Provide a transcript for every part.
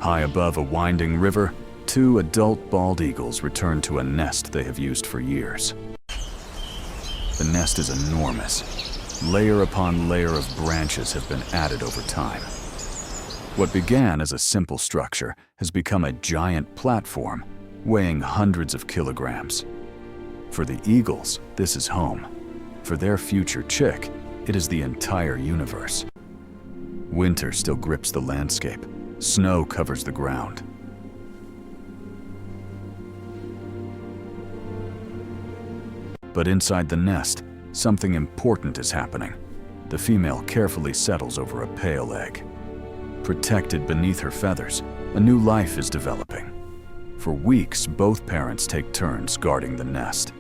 High above a winding river, two adult bald eagles return to a nest they have used for years. The nest is enormous. Layer upon layer of branches have been added over time. What began as a simple structure has become a giant platform weighing hundreds of kilograms. For the eagles, this is home. For their future chick, it is the entire universe. Winter still grips the landscape. Snow covers the ground. But inside the nest, something important is happening. The female carefully settles over a pale egg. Protected beneath her feathers, a new life is developing. For weeks, both parents take turns guarding the nest.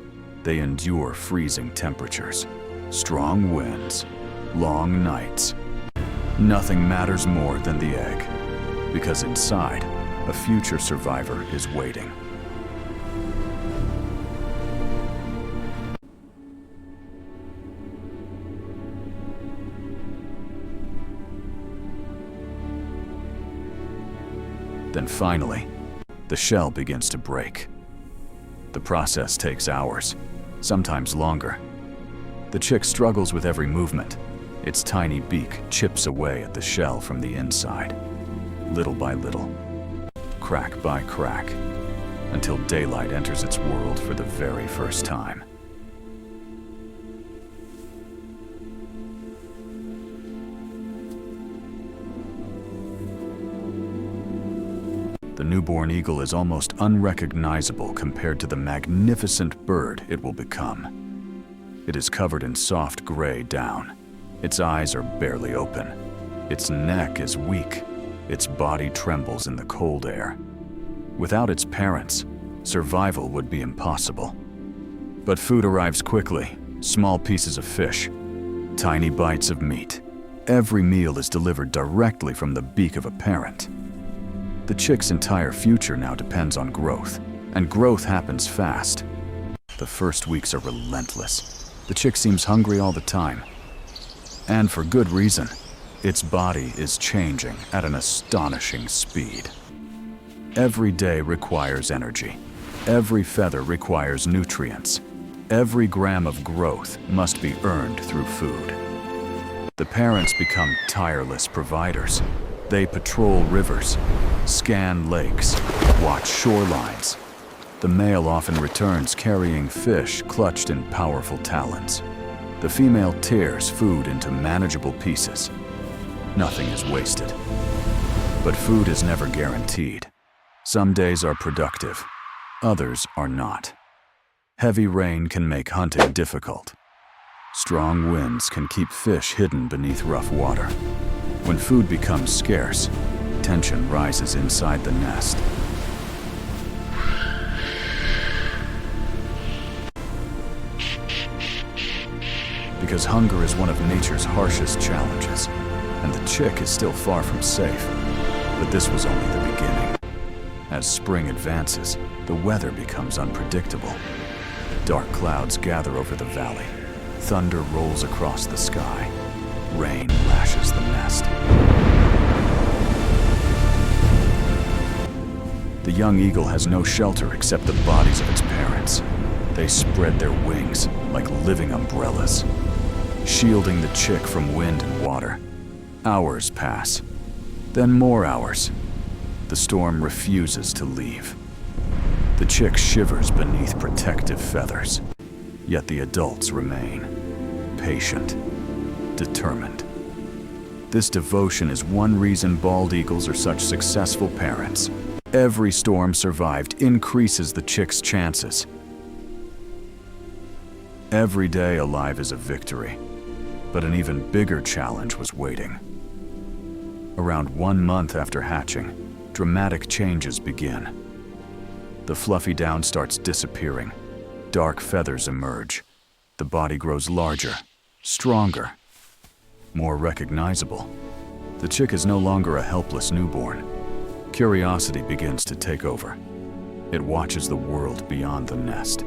They endure freezing temperatures, strong winds, long nights. Nothing matters more than the egg, because inside, a future survivor is waiting. Then finally, the shell begins to break. The process takes hours, sometimes longer. The chick struggles with every movement. Its tiny beak chips away at the shell from the inside, little by little, crack by crack, until daylight enters its world for the very first time. The newborn eagle is almost unrecognizable compared to the magnificent bird it will become. It is covered in soft gray down. Its eyes are barely open. Its neck is weak. Its body trembles in the cold air. Without its parents, survival would be impossible. But food arrives quickly. Small pieces of fish, tiny bites of meat. Every meal is delivered directly from the beak of a parent. The chick's entire future now depends on growth, and growth happens fast. The first weeks are relentless. The chick seems hungry all the time. And for good reason. Its body is changing at an astonishing speed. Every day requires energy. Every feather requires nutrients. Every gram of growth must be earned through food. The parents become tireless providers. They patrol rivers, scan lakes, watch shorelines. The male often returns carrying fish clutched in powerful talons. The female tears food into manageable pieces. Nothing is wasted. But food is never guaranteed. Some days are productive, others are not. Heavy rain can make hunting difficult. Strong winds can keep fish hidden beneath rough water. When food becomes scarce, tension rises inside the nest. Because hunger is one of nature's harshest challenges, and the chick is still far from safe. But this was only the beginning. As spring advances, the weather becomes unpredictable. Dark clouds gather over the valley. Thunder rolls across the sky. Rain lashes the nest. The young eagle has no shelter except the bodies of its parents. They spread their wings like living umbrellas, shielding the chick from wind and water. Hours pass, then more hours. The storm refuses to leave. The chick shivers beneath protective feathers, yet the adults remain, patient, determined. This devotion is one reason bald eagles are such successful parents. Every storm survived increases the chick's chances. Every day alive is a victory, but an even bigger challenge was waiting. Around 1 month after hatching, dramatic changes begin. The fluffy down starts disappearing. Dark feathers emerge. The body grows larger, stronger, more recognizable. The chick is no longer a helpless newborn. Curiosity begins to take over. It watches the world beyond the nest.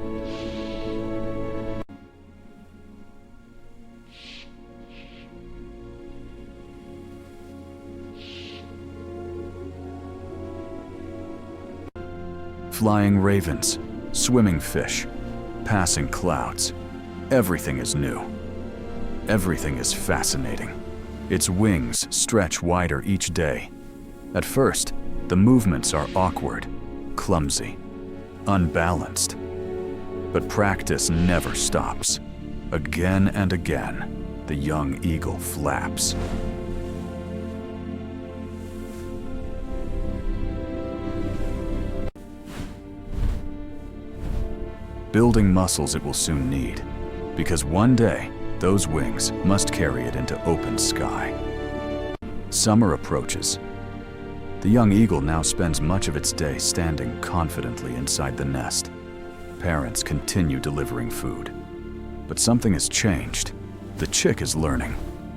Flying ravens, swimming fish, passing clouds. Everything is new. Everything is fascinating. Its wings stretch wider each day. At first, the movements are awkward, clumsy, unbalanced. But practice never stops. Again and again, the young eagle flaps. Building muscles it will soon need, because one day, those wings must carry it into open sky. Summer approaches. The young eagle now spends much of its day standing confidently inside the nest. Parents continue delivering food. But something has changed. The chick is learning,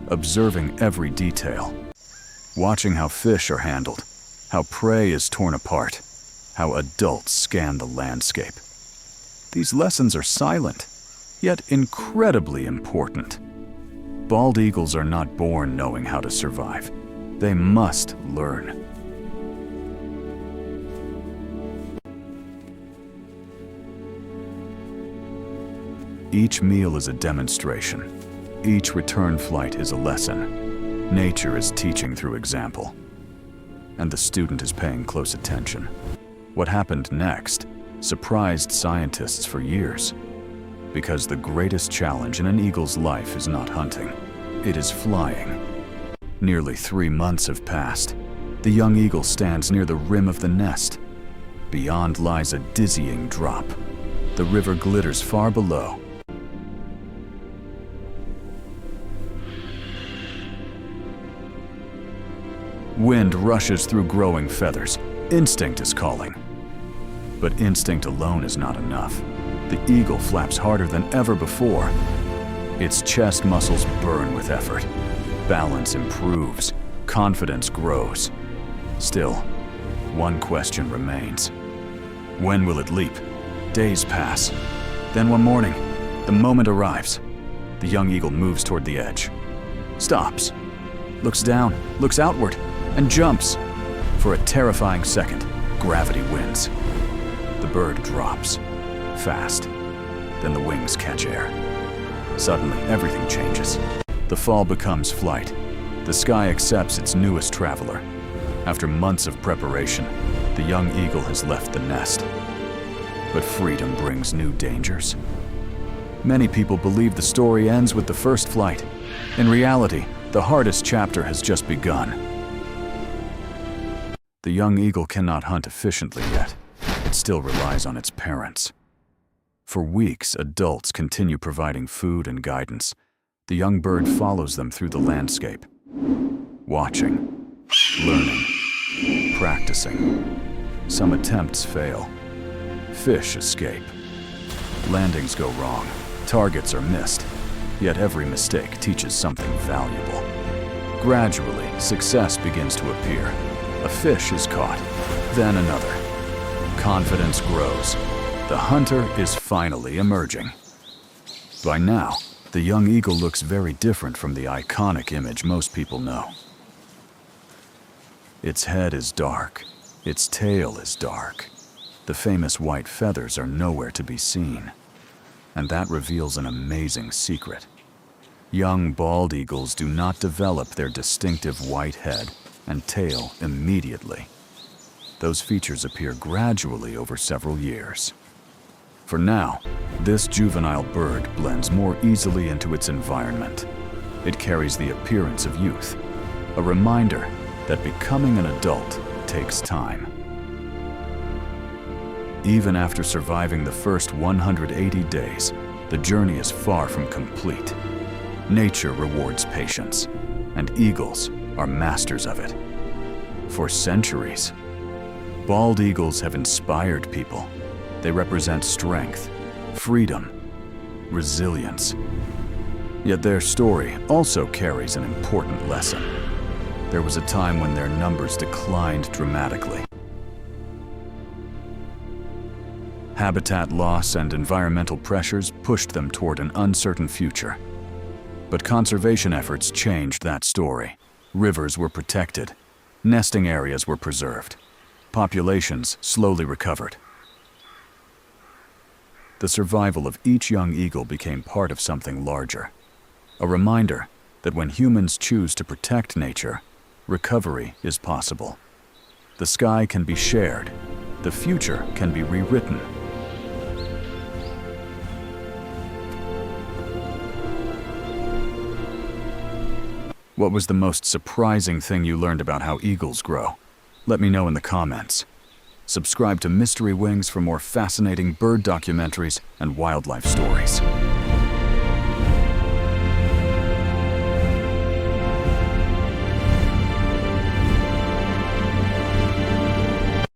observing every detail, watching how fish are handled, how prey is torn apart, how adults scan the landscape. These lessons are silent, yet incredibly important. Bald eagles are not born knowing how to survive. They must learn. Each meal is a demonstration. Each return flight is a lesson. Nature is teaching through example. And the student is paying close attention. What happened next surprised scientists for years. Because the greatest challenge in an eagle's life is not hunting, it is flying. Nearly 3 months have passed. The young eagle stands near the rim of the nest. Beyond lies a dizzying drop. The river glitters far below. Wind rushes through growing feathers. Instinct is calling. But instinct alone is not enough. The eagle flaps harder than ever before. Its chest muscles burn with effort. Balance improves. Confidence grows. Still, one question remains. When will it leap? Days pass. Then one morning, the moment arrives. The young eagle moves toward the edge. Stops. Looks down, looks outward, and jumps. For a terrifying second, gravity wins. The bird drops. Fast. Then the wings catch air. Suddenly, everything changes. The fall becomes flight. The sky accepts its newest traveler. After months of preparation, the young eagle has left the nest. But freedom brings new dangers. Many people believe the story ends with the first flight. In reality, the hardest chapter has just begun. The young eagle cannot hunt efficiently yet. It still relies on its parents. For weeks, adults continue providing food and guidance. The young bird follows them through the landscape, watching, learning, practicing. Some attempts fail. Fish escape. Landings go wrong. Targets are missed. Yet every mistake teaches something valuable. Gradually, success begins to appear. A fish is caught, then another. Confidence grows. The hunter is finally emerging. By now, the young eagle looks very different from the iconic image most people know. Its head is dark. Its tail is dark. The famous white feathers are nowhere to be seen. And that reveals an amazing secret. Young bald eagles do not develop their distinctive white head and tail immediately. Those features appear gradually over several years. For now, this juvenile bird blends more easily into its environment. It carries the appearance of youth, a reminder that becoming an adult takes time. Even after surviving the first 180 days, the journey is far from complete. Nature rewards patience, and eagles are masters of it. For centuries, bald eagles have inspired people. They represent strength, freedom, resilience. Yet their story also carries an important lesson. There was a time when their numbers declined dramatically. Habitat loss and environmental pressures pushed them toward an uncertain future. But conservation efforts changed that story. Rivers were protected. Nesting areas were preserved. Populations slowly recovered. The survival of each young eagle became part of something larger. A reminder that when humans choose to protect nature, recovery is possible. The sky can be shared. The future can be rewritten. What was the most surprising thing you learned about how eagles grow? Let me know in the comments. Subscribe to Mystery Wings for more fascinating bird documentaries and wildlife stories.